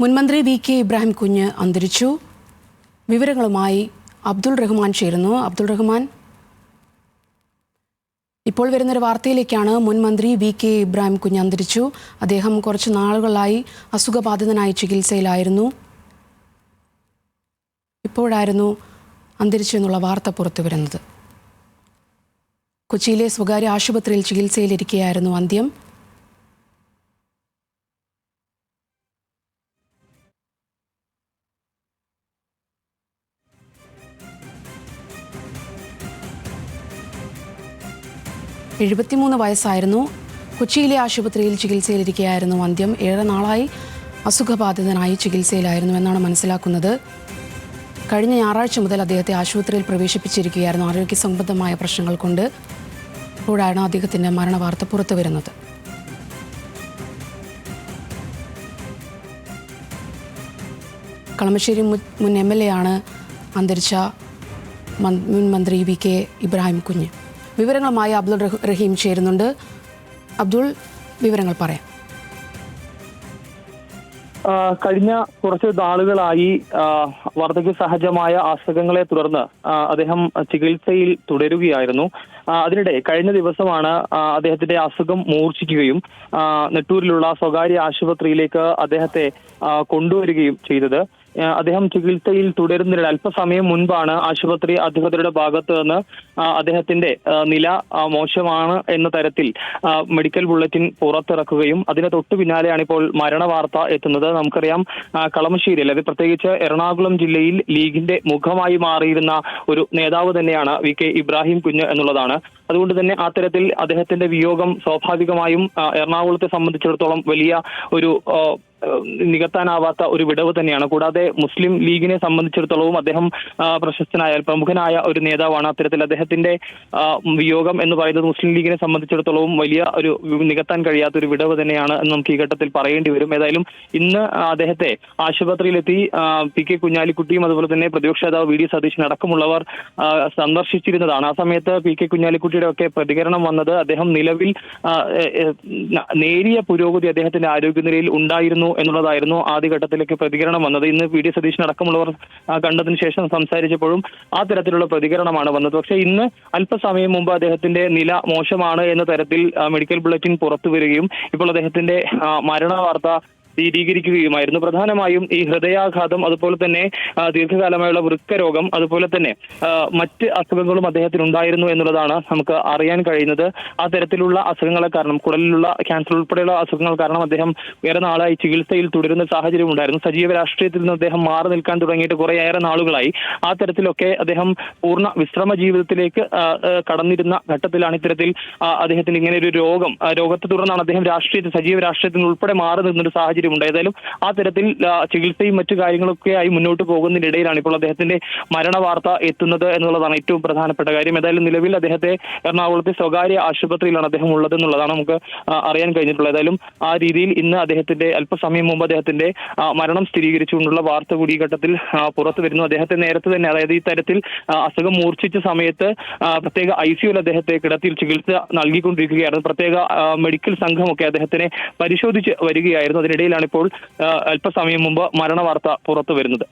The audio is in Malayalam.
മുൻമന്ത്രി വി.കെ. ഇബ്രാഹിം കുഞ്ഞ് അന്തരിച്ചു. വിവരങ്ങളുമായി അബ്ദുൾ റഹ്മാൻ ചേരുന്നു. അബ്ദുൾ റഹ്മാൻ, ഇപ്പോൾ വരുന്നൊരു വാർത്തയിലേക്കാണ്. മുൻമന്ത്രി വി.കെ. ഇബ്രാഹിം കുഞ്ഞ് അന്തരിച്ചു. അദ്ദേഹം കുറച്ച് നാളുകളായി അസുഖബാധിതനായി ചികിത്സയിലായിരുന്നു. ഇപ്പോഴായിരുന്നു അന്തരിച്ചു എന്നുള്ള വാർത്ത പുറത്തു വരുന്നത്. കൊച്ചിയിലെ സ്വകാര്യ ആശുപത്രിയിൽ ചികിത്സയിലിരിക്കെയായിരുന്നു അന്ത്യം. വയസ്സായിരുന്നു. കൊച്ചിയിലെ ആശുപത്രിയിൽ ചികിത്സയിലിരിക്കെയായിരുന്നു അന്ത്യം. 7 നാളായി അസുഖബാധിതനായി ചികിത്സയിലായിരുന്നു എന്നാണ് മനസ്സിലാക്കുന്നത്. കഴിഞ്ഞ ഞായറാഴ്ച മുതൽ അദ്ദേഹത്തെ ആശുപത്രിയിൽ പ്രവേശിപ്പിച്ചിരിക്കുകയായിരുന്നു ആരോഗ്യ സംബന്ധമായ പ്രശ്നങ്ങൾ കൊണ്ട്. ഇപ്പോഴാണ് അദ്ദേഹത്തിൻ്റെ മരണവാർത്ത പുറത്തു വരുന്നത്. കളമശ്ശേരി മുൻ MLA ആണ് അന്തരിച്ച മുൻ മന്ത്രി വി.കെ. ഇബ്രാഹിം കുഞ്ഞ്. വിവരങ്ങളുമായി അബ്ദുൾ റഹീം ചേരുന്നുണ്ട്. അബ്ദുൾ, വിവരങ്ങൾ പറയാം. കഴിഞ്ഞ കുറച്ച് നാളുകളായി വാർദ്ധക്യ സഹജമായ അസുഖങ്ങളെ തുടർന്ന് അദ്ദേഹം ചികിത്സയിൽ തുടരുകയായിരുന്നു. അതിനിടെ കഴിഞ്ഞ ദിവസമാണ് അദ്ദേഹത്തിന്റെ അസുഖം മൂർച്ഛിക്കുകയും നെട്ടൂരിലുള്ള സ്വകാര്യ ആശുപത്രിയിലേക്ക് അദ്ദേഹത്തെ കൊണ്ടുവരികയും ചെയ്തത്. അദ്ദേഹം ചികിത്സയിൽ തുടരുന്നതിനിടെ അല്പസമയം മുൻപാണ് ആശുപത്രി അധികൃതരുടെ ഭാഗത്ത് നിന്ന് അദ്ദേഹത്തിന്റെ നില മോശമാണ് എന്ന തരത്തിൽ മെഡിക്കൽ ബുള്ളറ്റിൻ പുറത്തിറക്കുകയും അതിന് തൊട്ടു പിന്നാലെയാണ് ഇപ്പോൾ മരണവാർത്ത എത്തുന്നത്. നമുക്കറിയാം, കളമശ്ശേരിയിൽ, അത് പ്രത്യേകിച്ച് എറണാകുളം ജില്ലയിൽ ലീഗിന്റെ മുഖമായി മാറിയിരുന്ന ഒരു നേതാവ് തന്നെയാണ് വി.കെ. ഇബ്രാഹിം കുഞ്ഞ് എന്നുള്ളതാണ്. അതുകൊണ്ട് തന്നെ ആ തരത്തിൽ അദ്ദേഹത്തിന്റെ വിയോഗം സ്വാഭാവികമായും എറണാകുളത്തെ സംബന്ധിച്ചിടത്തോളം വലിയ ഒരു നികത്താനാവാത്ത ഒരു വിടവ് തന്നെയാണ്. കൂടാതെ മുസ്ലിം ലീഗിനെ സംബന്ധിച്ചിടത്തോളവും അദ്ദേഹം പ്രശസ്തനായ പ്രമുഖനായ ഒരു നേതാവാണ്. അത്തരത്തിൽ അദ്ദേഹത്തിന്റെ വിയോഗം എന്ന് പറയുന്നത് മുസ്ലിം ലീഗിനെ സംബന്ധിച്ചിടത്തോളവും വലിയ ഒരു നികത്താൻ കഴിയാത്ത ഒരു വിടവ് തന്നെയാണ് എന്ന് നമുക്ക് ഈ ഘട്ടത്തിൽ പറയേണ്ടി വരും. ഏതായാലും ഇന്ന് അദ്ദേഹത്തെ ആശുപത്രിയിലെത്തി പി.കെ. കുഞ്ഞാലിക്കുട്ടിയും അതുപോലെ തന്നെ പ്രതിപക്ഷ നേതാവ് വി.ഡി. സതീശൻ അടക്കമുള്ളവർ സന്ദർശിച്ചിരുന്നതാണ്. ആ സമയത്ത് പി.കെ. കുഞ്ഞാലിക്കുട്ടിയുടെ ഒക്കെ പ്രതികരണം വന്നത് അദ്ദേഹം നിലവിൽ നേരിയ പുരോഗതി അദ്ദേഹത്തിന്റെ ആരോഗ്യനിലയിൽ ഉണ്ടായിരുന്നു എന്നുള്ളതായിരുന്നു ആദ്യഘട്ടത്തിലേക്ക് പ്രതികരണം വന്നത്. ഇന്ന് വി.ഡി. സതീശൻ അടക്കമുള്ളവർ കണ്ടതിന് ശേഷം സംസാരിച്ചപ്പോഴും ആ തരത്തിലുള്ള പ്രതികരണമാണ് വന്നത്. പക്ഷേ ഇന്ന് അല്പസമയം മുമ്പ് അദ്ദേഹത്തിന്റെ നില മോശമാണ് എന്ന തരത്തിൽ മെഡിക്കൽ ബുള്ളറ്റിൻ പുറത്തു വരികയും ഇപ്പോൾ അദ്ദേഹത്തിന്റെ മരണവാർത്ത സ്ഥിരീകരിക്കുകയുമായിരുന്നു. പ്രധാനമായും ഈ ഹൃദയാഘാതം, അതുപോലെ തന്നെ ദീർഘകാലമായുള്ള വൃക്കരോഗം, അതുപോലെ തന്നെ മറ്റ് അസുഖങ്ങളും അദ്ദേഹത്തിന് ഉണ്ടായിരുന്നു എന്നുള്ളതാണ് നമുക്ക് അറിയാൻ കഴിയുന്നത്. ആ തരത്തിലുള്ള അസുഖങ്ങളെ കാരണം, കുടലിലുള്ള ക്യാൻസർ ഉൾപ്പെടെയുള്ള അസുഖങ്ങൾ കാരണം അദ്ദേഹം ഏറെ നാളായി ചികിത്സയിൽ തുടരുന്ന സാഹചര്യം ഉണ്ടായിരുന്നു. സജീവ രാഷ്ട്രീയത്തിൽ നിന്ന് അദ്ദേഹം മാറി നിൽക്കാൻ തുടങ്ങിയിട്ട് കുറേയേറെ നാളുകളായി. ആ തരത്തിലൊക്കെ അദ്ദേഹം പൂർണ്ണ വിശ്രമ ജീവിതത്തിലേക്ക് കടന്നിരുന്ന ഘട്ടത്തിലാണ് ഇത്തരത്തിൽ അദ്ദേഹത്തിന് ഇങ്ങനെ ഒരു രോഗത്തെ തുടർന്നാണ് അദ്ദേഹം സജീവ രാഷ്ട്രീയത്തിൽ ഉൾപ്പെടെ മാറി നിന്നൊരു സാഹചര്യം ഉണ്ടായതായാലും ആ തരത്തിൽ ചികിത്സയും മറ്റു കാര്യങ്ങളൊക്കെയായി മുന്നോട്ട് പോകുന്നതിനിടയിലാണ് ഇപ്പോൾ അദ്ദേഹത്തിന്റെ മരണവാർത്ത എത്തുന്നത് എന്നുള്ളതാണ് ഏറ്റവും പ്രധാനപ്പെട്ട കാര്യം. ഏതായാലും നിലവിൽ അദ്ദേഹത്തെ എറണാകുളത്തെ സ്വകാര്യ ആശുപത്രിയിലാണ് അദ്ദേഹം ഉള്ളത് എന്നുള്ളതാണ് നമുക്ക് അറിയാൻ കഴിഞ്ഞിട്ടുള്ളത്. ഏതായാലും ആ രീതിയിൽ ഇന്ന് അദ്ദേഹത്തിന്റെ അല്പസമയം മുമ്പ് അദ്ദേഹത്തിന്റെ മരണം സ്ഥിരീകരിച്ചുകൊണ്ടുള്ള വാർത്ത കൂടി ഈ ഘട്ടത്തിൽ പുറത്തു വരുന്നു. അദ്ദേഹത്തെ നേരത്തെ തന്നെ, അതായത് ഈ തരത്തിൽ അസുഖം മൂർച്ഛിച്ച സമയത്ത് പ്രത്യേക ICUവിൽ അദ്ദേഹത്തെ കിടത്തി ചികിത്സ നൽകിക്കൊണ്ടിരിക്കുകയായിരുന്നു. പ്രത്യേക മെഡിക്കൽ സംഘമൊക്കെ അദ്ദേഹത്തിനെ പരിശോധിച്ച് വരികയായിരുന്നു. അതിനിടയിൽ ഇപ്പോൾ അല്പസമയം മുമ്പ് മരണവാർത്ത പുറത്തു വരുന്നത്.